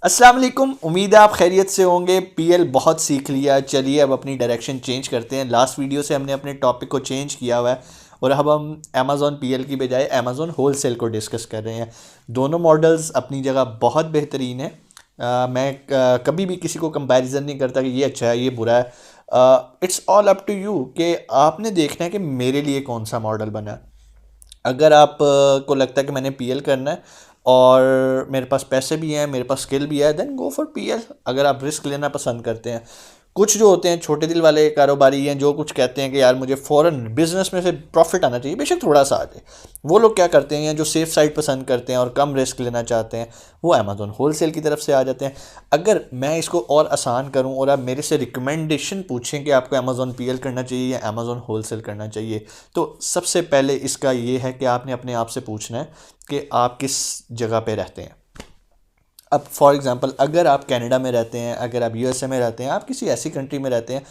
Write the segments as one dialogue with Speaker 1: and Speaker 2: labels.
Speaker 1: अस्सलाम वालेकुम। उम्मीद है आप खैरियत से होंगे। पीएल बहुत सीख लिया, चलिए अब अपनी डायरेक्शन चेंज करते हैं। लास्ट वीडियो से हमने अपने टॉपिक को चेंज किया हुआ है और अब हम अमेज़ॉन पीएल की बजाय अमेज़ॉन होलसेल को डिस्कस कर रहे हैं। दोनों मॉडल्स अपनी जगह बहुत बेहतरीन है। मैं कभी भी किसी को कंपैरिजन नहीं करता कि ये अच्छा है ये बुरा है। It's all up to you कि आपने देखना है कि मेरे लिए कौन सा मॉडल बना है। अगर आप को लगता है कि मैंने पीएल करना है और मेरे पास पैसे भी हैं, मेरे पास स्किल भी है, देन गो फॉर पीएल। अगर आप रिस्क लेना पसंद करते हैं। कुछ जो होते हैं छोटे दिल वाले कारोबारी हैं जो कुछ कहते हैं कि यार मुझे फ़ौरन बिजनेस में से प्रॉफिट आना चाहिए, बेशक थोड़ा सा आ जाए। वो लोग क्या करते हैं, जो सेफ साइड पसंद करते हैं और कम रिस्क लेना चाहते हैं, वो अमेज़ॉन होलसेल की तरफ से आ जाते हैं। अगर मैं इसको और आसान करूं और आप मेरे से रिकमेंडेशन पूछें कि आपको अमेज़ॉन पीएल करना चाहिए या अमेज़ॉन होलसेल करना चाहिए, तो सबसे पहले इसका ये है कि आपने अपने आप से पूछना है कि आप किस जगह पे रहते हैं। अब फॉर एग्ज़ाम्पल अगर आप कनाडा में रहते हैं, अगर आप यूएसए में रहते हैं, आप किसी ऐसी कंट्री में रहते हैं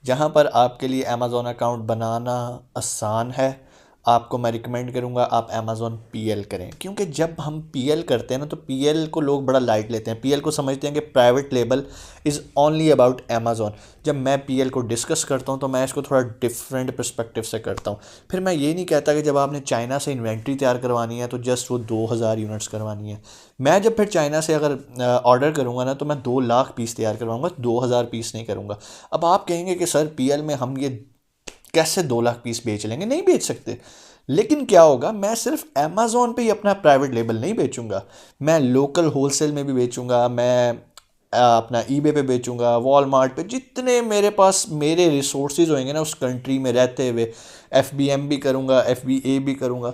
Speaker 1: जहाँ पर आपके लिए अमेज़ॉन अकाउंट बनाना आसान है, आपको मैं रिकमेंड करूँगा आप अमेज़ॉन पीएल करें। क्योंकि जब हम पीएल करते हैं ना, तो पीएल को लोग बड़ा लाइट लेते हैं। पीएल को समझते हैं कि private label is only about Amazon. जब मैं पीएल को डिस्कस करता हूँ तो मैं इसको थोड़ा डिफरेंट पर्सपेक्टिव से करता हूँ। फिर मैं ये नहीं कहता कि जब आपने चाइना से इन्वेंट्री तैयार करवानी है तो जस्ट वो 2000 यूनिट्स करवानी है। मैं जब फिर चाइना से अगर ऑर्डर करूँगा ना, तो मैं 2 लाख पीस तैयार करवाऊँगा, 2000 पीस नहीं करूँगा। अब आप कहेंगे कि सर पीएल में हम ये कैसे 2 लाख पीस बेच लेंगे? नहीं बेच सकते। लेकिन क्या होगा, मैं सिर्फ अमेज़ॉन पे ही अपना प्राइवेट लेबल नहीं बेचूंगा, मैं लोकल होलसेल में भी बेचूंगा। मैं अपना ईबे पे बेचूंगा, वॉलमार्ट पे, जितने मेरे पास मेरे रिसोर्सेज होंगे ना उस कंट्री में रहते हुए, एफबीएम भी करूंगा, एफबीए भी करूंगा।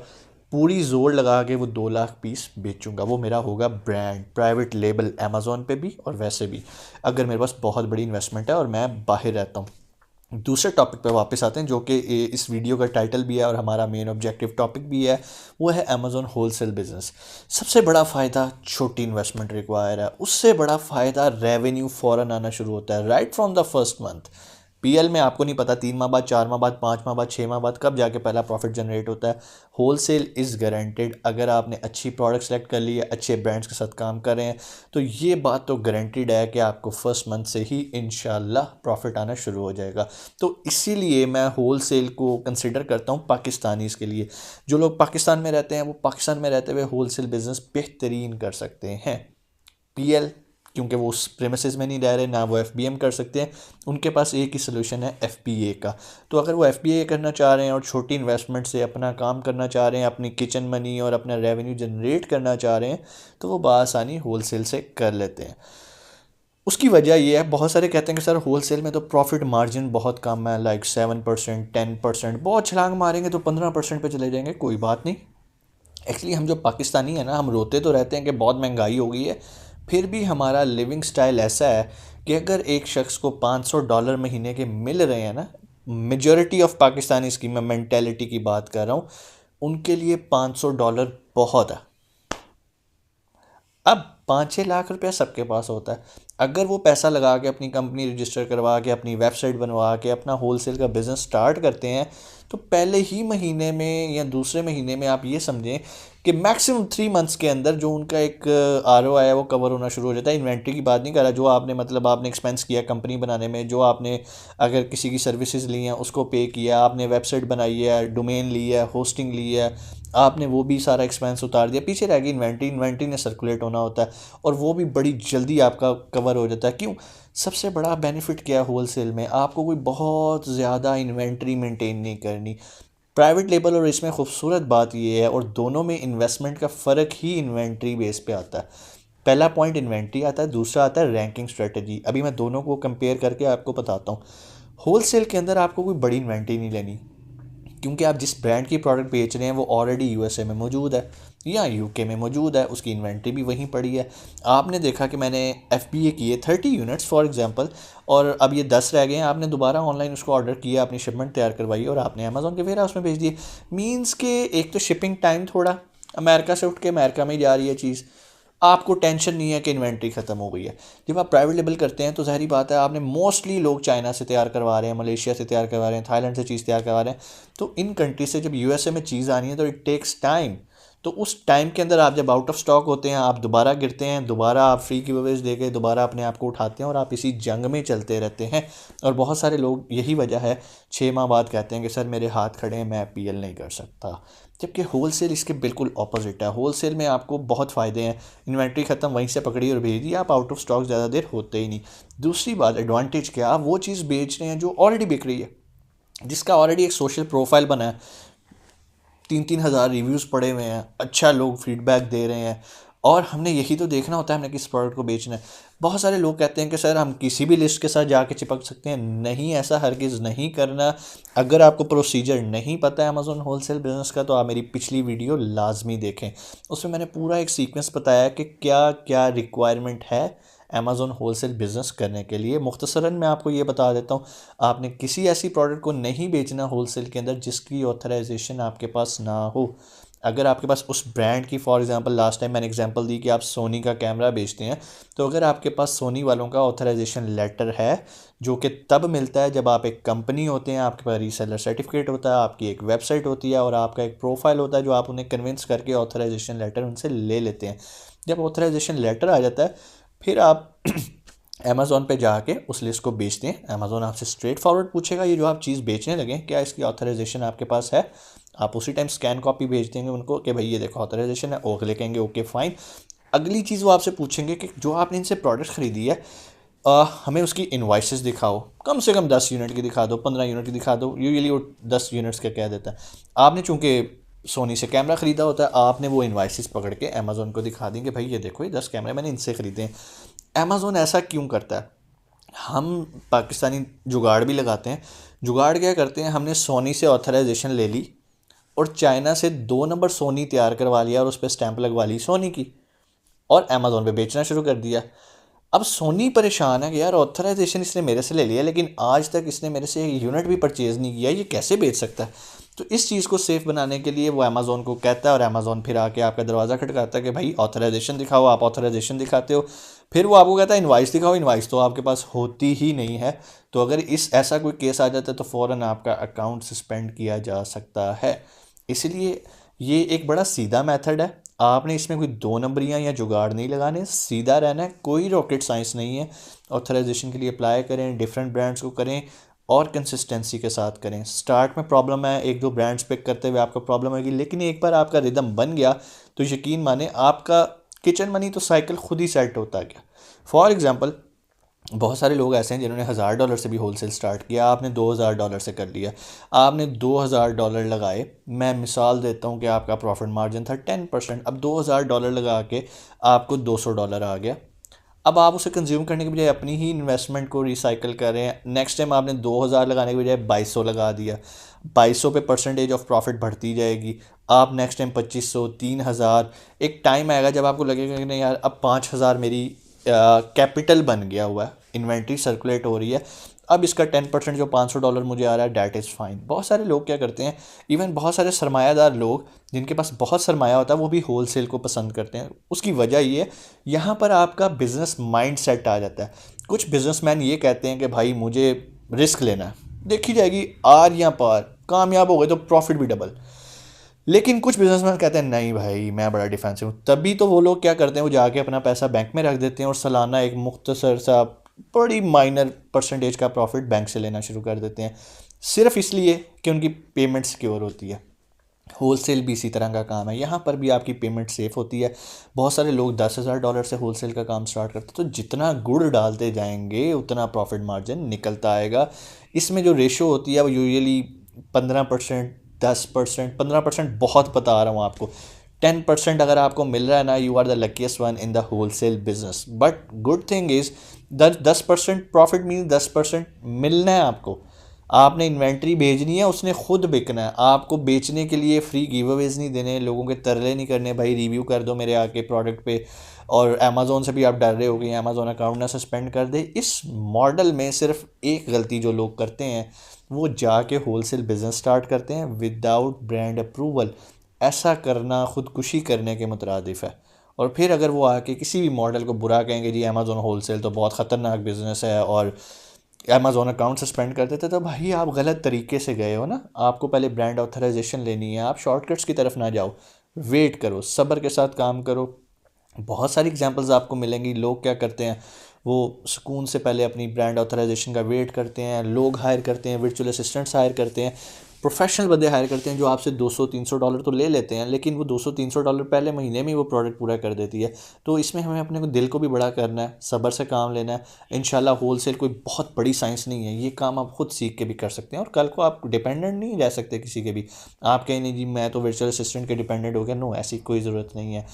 Speaker 1: पूरी जोर लगा के वो 2 लाख पीस बेचूंगा। वो मेरा होगा ब्रांड, प्राइवेट लेबल, अमेज़ॉन पे भी और वैसे भी, अगर मेरे पास बहुत बड़ी इन्वेस्टमेंट है और मैं बाहर रहता हूँ। दूसरे टॉपिक पे वापस आते हैं जो कि इस वीडियो का टाइटल भी है और हमारा मेन ऑब्जेक्टिव टॉपिक भी है। वो है अमेज़ॉन होलसेल बिजनेस। सबसे बड़ा फ़ायदा छोटी इन्वेस्टमेंट रिक्वायर है, उससे बड़ा फ़ायदा रेवेन्यू फ़ौरन आना शुरू होता है right from the first month. PL में आपको नहीं पता 3 माह बाद, 4 माह बाद, 5 माह बाद, 6 माह बाद कब जाके पहला प्रॉफिट जनरेट होता है। Wholesale is guaranteed. अगर आपने अच्छी प्रोडक्ट सेलेक्ट कर ली है, अच्छे ब्रांड्स के साथ काम कर रहे हैं, तो ये बात तो गारंटेड है कि आपको फर्स्ट मंथ से ही इंशाल्लाह प्रॉफिट आना शुरू हो जाएगा। तो इसीलिए मैं होलसेल को कंसिडर करता हूँ पाकिस्तानीज़ के लिए। जो लोग पाकिस्तान में रहते हैं वो पाकिस्तान में रहते हुए होलसेल बिजनेस बेहतरीन कर सकते हैं। पीएल, क्योंकि वो उस प्रेमिसेस में नहीं रह रहे, ना वो एफबीएम कर सकते हैं, उनके पास एक ही सोल्यूशन है एफपीए का। तो अगर वो एफपीए करना चाह रहे हैं और छोटी इन्वेस्टमेंट से अपना काम करना चाह रहे हैं, अपनी किचन मनी और अपना रेवेन्यू जनरेट करना चाह रहे हैं, तो वो बआसानी होलसेल से कर लेते हैं। उसकी वजह ये है, बहुत सारे कहते हैं कि सर होलसेल में तो प्रॉफिट मार्जिन बहुत कम है, लाइक 7%, 10%, बहुत छलांग मारेंगे तो 15% पे चले जाएंगे। कोई बात नहीं। एक्चुअली हम जो पाकिस्तानी है ना, हम रोते तो रहते हैं कि बहुत महंगाई हो गई है, फिर भी हमारा लिविंग स्टाइल ऐसा है कि अगर एक शख्स को $500 महीने के मिल रहे हैं ना, मेजॉरिटी ऑफ पाकिस्तानी की मैं मेंटेलिटी की बात कर रहा हूँ, उनके लिए $500 बहुत है। अब 5-6 लाख रुपया सबके पास होता है। अगर वो पैसा लगा के अपनी कंपनी रजिस्टर करवा के, अपनी वेबसाइट बनवा के अपना होलसेल का बिज़नेस स्टार्ट करते हैं, तो पहले ही महीने में या दूसरे महीने में आप ये समझें कि मैक्सिमम 3 मंथ्स के अंदर जो उनका एक ROI है वो कवर होना शुरू हो जाता है। इन्वेंट्री की बात नहीं कर रहा, जो आपने मतलब आपने एक्सपेंस किया कंपनी बनाने में, जो आपने अगर किसी की सर्विसेज ली हैं उसको पे किया, आपने वेबसाइट बनाई है, डोमेन ली है, होस्टिंग ली है, आपने वो भी सारा एक्सपेंस उतार दिया, पीछे रह गई इन्वेंट्री। इन्वेंट्री ने सर्कुलेट होना होता है और वो भी बड़ी जल्दी आपका कवर हो जाता है। क्यों? सबसे बड़ा बेनिफिट क्या है होलसेल में, आपको कोई बहुत ज़्यादा इन्वेंट्री मेंटेन नहीं करनी। प्राइवेट लेबल और इसमें खूबसूरत बात ये है, और दोनों में इन्वेस्टमेंट का फ़र्क ही इन्वेंट्री बेस पे आता है। पहला पॉइंट इन्वेंट्री आता है, दूसरा आता है रैंकिंग स्ट्रेटजी। अभी मैं दोनों को कंपेयर करके आपको बताता हूँ। होलसेल के अंदर आपको कोई बड़ी इन्वेंट्री नहीं लेनी, क्योंकि आप जिस ब्रांड की प्रोडक्ट बेच रहे हैं वो ऑलरेडी यूएसए में मौजूद है या यूके में मौजूद है, उसकी इन्वेंट्री भी वहीं पड़ी है। आपने देखा कि मैंने एफबीए किए 30 यूनिट्स फॉर एग्जांपल, और अब ये 10 रह गए हैं, आपने दोबारा ऑनलाइन उसको ऑर्डर किया, अपनी शिपमेंट तैयार करवाई और आपने अमेज़ॉन के वेयर हाउस में भेज दिए। मीन्स के एक तो शिपिंग टाइम थोड़ा, अमेरिका से उठ के अमेरिका में ही जा रही है चीज़, आपको टेंशन नहीं है कि इन्वेंट्री ख़त्म हो गई है। जब आप प्राइवेट लेबल करते हैं तो ज़ाहिर बात है, आपने मोस्टली लोग चाइना से तैयार करवा रहे हैं, मलेशिया से तैयार करवा रहे हैं, थाईलैंड से चीज़ तैयार करवा रहे हैं। तो इन कंट्री से जब यूएसए में चीज़ आनी है तो इट टेक्स टाइम। तो उस टाइम के अंदर आप जब आउट ऑफ स्टॉक होते हैं, आप दोबारा गिरते हैं, दोबारा आप फ्री गिवअवेज दे के दोबारा अपने आप को उठाते हैं और आप इसी जंग में चलते रहते हैं। और बहुत सारे लोग, यही वजह है 6 माह बाद कहते हैं कि सर मेरे हाथ खड़े हैं, मैं पीएल नहीं कर सकता। जबकि होलसेल इसके बिल्कुल ऑपोजिट है। होलसेल में आपको बहुत फ़ायदे हैं। इन्वेंट्री ख़त्म, वहीं से पकड़ी और भेज दी, आप आउट ऑफ स्टॉक ज़्यादा देर होते ही नहीं। दूसरी बात, एडवांटेज क्या, आप वो चीज़ बेच रहे हैं जो ऑलरेडी बिक रही है, जिसका ऑलरेडी एक सोशल प्रोफाइल बना है, 3-3 हज़ार रिव्यूज़ पड़े हुए हैं, अच्छा लोग फीडबैक दे रहे हैं। और हमने यही तो देखना होता है हमने किस प्रोडक्ट को बेचना है। बहुत सारे लोग कहते हैं कि सर हम किसी भी लिस्ट के साथ जाके चिपक सकते हैं। नहीं, ऐसा हरगिज़ नहीं करना। अगर आपको प्रोसीजर नहीं पता है अमेज़ॉन होलसेल बिज़नेस का, तो आप मेरी पिछली वीडियो लाजमी देखें। उसमें मैंने पूरा एक सीक्वेंस बताया कि क्या क्या रिक्वायरमेंट है अमेज़ॉन होलसेल बिज़नेस करने के लिए। मुख्तसरन मैं आपको ये बता देता हूँ, आपने किसी ऐसी प्रोडक्ट को नहीं बेचना होलसेल के अंदर जिसकी ऑथराइजेशन आपके पास ना हो। अगर आपके पास उस ब्रांड की, फॉर एग्जांपल लास्ट टाइम मैंने एग्जांपल दी कि आप सोनी का कैमरा बेचते हैं, तो अगर आपके पास सोनी वालों का ऑथराइजेशन लेटर है, जो कि तब मिलता है जब आप एक कंपनी होते हैं, आपके पास रीसेलर सर्टिफिकेट होता है, आपकी एक वेबसाइट होती है और आपका एक प्रोफाइल होता है, जो आप उन्हें कन्विंस करके ऑथराइजेशन लेटर उनसे ले लेते हैं। जब ऑथराइजेशन लेटर आ जाता है, फिर आप अमेज़ॉन पे जाके उस लिस्ट को बेचते हैं। अमेज़ॉन आपसे स्ट्रेट फॉरवर्ड पूछेगा, ये जो आप चीज़ बेचने लगे क्या इसकी ऑथराइजेशन आपके पास है। आप उसी टाइम स्कैन कॉपी भेज देंगे उनको कि भाई ये देखो ऑथराइजेशन है, ओके लिखेंगे, ओके फाइन। अगली चीज़ वो आपसे पूछेंगे कि जो आपने इनसे प्रोडक्ट खरीदी है, हमें उसकी इन्वाइसेस दिखाओ, कम से कम 10 यूनिट की दिखा दो, 15 यूनिट की दिखा दो। यूजुअली वो 10 यूनिट्स का कह देता है। आपने चूँकि सोनी से कैमरा ख़रीदा होता है, आपने वो इन्वाइसेस पकड़ के अमेज़ॉन को दिखा देंगे, भाई ये देखो ये 10 कैमरे मैंने इनसे ख़रीदे हैं। अमेज़ॉन ऐसा क्यों करता है? हम पाकिस्तानी जुगाड़ भी लगाते हैं। जुगाड़ क्या करते हैं, हमने सोनी से ऑथराइजेशन ले ली और चाइना से 2 नंबर सोनी तैयार करवा लिया और उस पर स्टैंप लगवा ली सोनी की, और अमेज़ॉन पे बेचना शुरू कर दिया। अब सोनी परेशान है कि यार ऑथराइजेशन इसने मेरे से ले लिया, लेकिन आज तक इसने मेरे से एक यूनिट भी परचेज़ नहीं किया, ये कैसे बेच सकता है? तो इस चीज़ को सेफ बनाने के लिए वो अमेज़ॉन को कहता है, और अमेज़ॉन फिर आके आपका दरवाज़ा खटकाता है कि भाई ऑथराइजेशन दिखाओ। आप ऑथराइजेशन दिखाते हो, फिर वो आपको कहता है इनवाइस दिखाओ। इनवाइस तो आपके पास होती ही नहीं है। तो अगर इस ऐसा कोई केस आ जाता है तो फ़ौरन आपका अकाउंट सस्पेंड किया जा सकता है। इसलिए ये एक बड़ा सीधा मेथड है। आपने इसमें कोई 2 नंबरियाँ या जुगाड़ नहीं लगाने, सीधा रहना है, कोई रॉकेट साइंस नहीं है। ऑथराइजेशन के लिए अप्लाई करें, डिफरेंट ब्रांड्स को करें और कंसिस्टेंसी के साथ करें। स्टार्ट में प्रॉब्लम है, 1-2 ब्रांड्स पिक करते हुए आपको प्रॉब्लम होगी, लेकिन एक बार आपका रिदम बन गया तो यकीन माने आपका किचन मनी तो साइकिल खुद ही सेट होता गया। फॉर एग्जांपल, बहुत सारे लोग ऐसे हैं जिन्होंने $1000 से भी होलसेल स्टार्ट किया, आपने $2000 से कर लिया, आपने $2000 लगाए। मैं मिसाल देता हूँ कि आपका प्रॉफिट मार्जिन था 10%। अब $2000 लगा के आपको $200 आ गया। अब आप उसे कंज्यूम करने के बजाय अपनी ही इन्वेस्टमेंट को रिसाइकिल कर रहे हैं। नेक्स्ट टाइम आपने 2000 लगाने के बजाय 2200 लगा दिया। 2200 पे परसेंटेज ऑफ प्रॉफिट बढ़ती जाएगी। आप नेक्स्ट टाइम 2500, 3000, एक टाइम आएगा जब आपको लगेगा कि नहीं यार अब 5000 मेरी कैपिटल बन गया हुआ है, इन्वेंट्री सर्कुलेट हो रही है, अब इसका 10% जो $500 मुझे आ रहा है, डैट इज़ फाइन। बहुत सारे लोग क्या करते हैं, इवन बहुत सारे सरमायादार लोग जिनके पास बहुत सरमाया होता है, वो भी होल सेल को पसंद करते हैं। उसकी वजह ये है, यहाँ पर आपका बिज़नेस माइंड सेट आ जाता है। कुछ बिजनेसमैन ये कहते हैं कि भाई मुझे रिस्क लेना है, देखी जाएगी आर या पार, कामयाब हो गए तो प्रॉफिट भी डबल। लेकिन कुछ बिजनेसमैन कहते हैं नहीं भाई मैं बड़ा डिफेंसिव हूँ। तभी तो वो लोग क्या करते हैं, वो जाके अपना पैसा बैंक में रख देते हैं और सालाना एक मुख्तसर सा बड़ी माइनर परसेंटेज का प्रॉफिट बैंक से लेना शुरू कर देते हैं, सिर्फ इसलिए कि उनकी पेमेंट सिक्योर होती है। होलसेल भी इसी तरह का काम है, यहाँ पर भी आपकी पेमेंट सेफ़ होती है। बहुत सारे लोग $10,000 से होलसेल का काम स्टार्ट करते हैं, तो जितना गुड़ डालते जाएंगे उतना प्रॉफिट मार्जिन निकलता आएगा। इसमें जो रेशो होती है वो यूजुअली 15%, 10%, 15% बहुत बता रहा हूँ आपको। 10% अगर आपको मिल रहा है ना, you are the luckiest one in the wholesale business. But good thing is 10% profit mean 10% मिलना है आपको। आपने इन्वेंट्री भेजनी है, उसने खुद बिकना है। आपको बेचने के लिए फ्री गिव अवेज नहीं देने, लोगों के तरले नहीं करने, भाई रिव्यू कर दो मेरे आके प्रोडक्ट पे। और अमेज़ोन से भी आप डर रहे हो कि अमेज़ोन अकाउंट ना सस्पेंड कर दे। इस मॉडल में सिर्फ एक गलती जो लोग करते हैं, वो जाके होलसेल बिजनेस स्टार्ट करते हैं विदाउट ब्रांड अप्रूवल। ऐसा करना खुदकुशी करने के मुतरादिफ है। और फिर अगर वो आके किसी भी मॉडल को बुरा कहेंगे, जी अमेज़ोन होलसेल तो बहुत ख़तरनाक बिजनेस है और अमेज़ोन अकाउंट सस्पेंड कर देते, तो भाई आप गलत तरीके से गए हो ना। आपको पहले ब्रांड ऑथराइजेशन लेनी है, आप शॉर्टकट्स की तरफ ना जाओ। वेट करो, सब्र के साथ काम करो। बहुत सारी एग्जांपल्स आपको मिलेंगी। लोग क्या करते हैं, वो सुकून से पहले अपनी ब्रांड ऑथराइजेशन का वेट करते हैं, लोग हायर करते हैं, वर्चुअल असिस्टेंट्स हायर करते हैं, प्रोफेशनल बंदे हायर करते हैं जो आपसे $200-300 तो ले लेते हैं, लेकिन वो $200-300 पहले महीने में ही वो प्रोडक्ट पूरा कर देती है। तो इसमें हमें अपने को दिल को भी बड़ा करना है, सब्र से काम लेना है। इंशाल्लाह होलसेल कोई बहुत बड़ी साइंस नहीं है, ये काम आप खुद सीख के भी कर सकते हैं और कल को आप डिपेंडेंट नहीं रह सकते किसी के भी। आप कहें नहीं जी मैं तो वर्चुअल असिस्टेंट के डिपेंडेंट हो गया, नो, ऐसी कोई ज़रूरत नहीं है।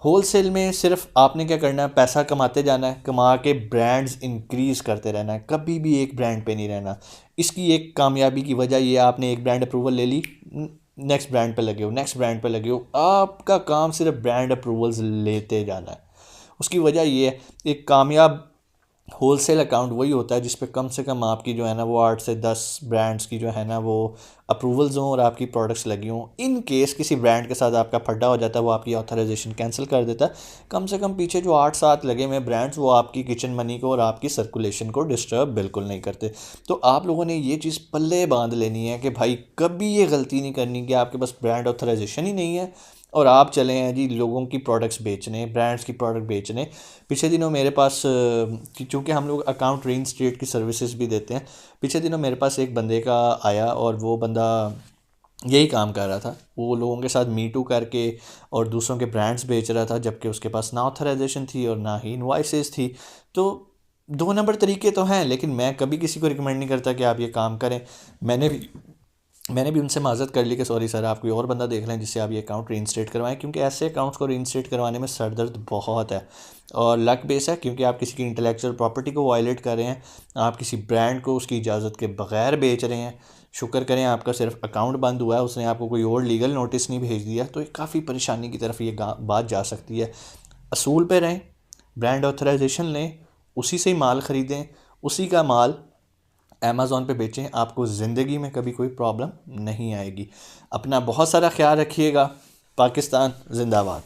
Speaker 1: होलसेल में सिर्फ आपने क्या करना है, पैसा कमाते जाना है, कमा के ब्रांड्स इंक्रीज़ करते रहना है, कभी भी एक ब्रांड पे नहीं रहना। इसकी एक कामयाबी की वजह ये, आपने एक ब्रांड अप्रूवल ले ली, नेक्स्ट ब्रांड पे लगे हो, नेक्स्ट ब्रांड पे लगे हो, आपका काम सिर्फ ब्रांड अप्रूवल्स लेते जाना है। उसकी वजह ये है, एक कामयाब होलसेल अकाउंट वही होता है जिस पे कम से कम आपकी जो है ना वो 8 से 10 ब्रांड्स की जो है ना वो अप्रूवल्स हों और आपकी प्रोडक्ट्स लगी हों। इन केस किसी ब्रांड के साथ आपका फड्डा हो जाता है, वो आपकी ऑथराइजेशन कैंसिल कर देता है, कम से कम पीछे जो 8-7 लगे हुए ब्रांड्स वो आपकी किचन मनी को और आपकी सर्कुलेशन को डिस्टर्ब बिल्कुल नहीं करते। तो आप लोगों ने ये चीज़ पल्ले बांध लेनी है कि भाई कभी ये गलती नहीं करनी कि आपके पास ब्रांड ऑथराइजेशन ही नहीं है और आप चले हैं जी लोगों की प्रोडक्ट्स बेचने, ब्रांड्स की प्रोडक्ट बेचने। पिछले दिनों मेरे पास चूँकि हम लोग अकाउंट रीइंस्टेट की सर्विसेज भी देते हैं, पिछले दिनों मेरे पास एक बंदे का आया और वो बंदा यही काम कर रहा था, वो लोगों के साथ मी टू करके और दूसरों के ब्रांड्स बेच रहा था, जबकि उसके पास ना ऑथराइजेशन थी और ना ही इनवॉइसेस थी। तो 2 नंबर तरीके तो हैं, लेकिन मैं कभी किसी को रिकमेंड नहीं करता कि आप ये काम करें। मैंने भी मैंने भी उनसे माज़रत कर ली कि सॉरी सर, आप कोई और बंदा देख लें जिससे आप ये अकाउंट रीइंस्टेट करवाएं, क्योंकि ऐसे अकाउंट्स को रीइंस्टेट करवाने में सर दर्द बहुत है और लक बेस है, क्योंकि आप किसी की इंटेलेक्चुअल प्रॉपर्टी को वायलेट कर रहे हैं, आप किसी ब्रांड को उसकी इजाज़त के बगैर बेच रहे हैं। शुक्र करें आपका सिर्फ अकाउंट बंद हुआ है, उसने आपको कोई और लीगल नोटिस नहीं भेज दिया, तो ये काफ़ी परेशानी की तरफ ये बात जा सकती है। असूल पे रहें, ब्रांड ऑथराइजेशन लें, उसी से ही माल ख़रीदें, उसी का माल अमेज़ॉन पे बेचें, आपको ज़िंदगी में कभी कोई प्रॉब्लम नहीं आएगी। अपना बहुत सारा ख्याल रखिएगा। पाकिस्तान जिंदाबाद।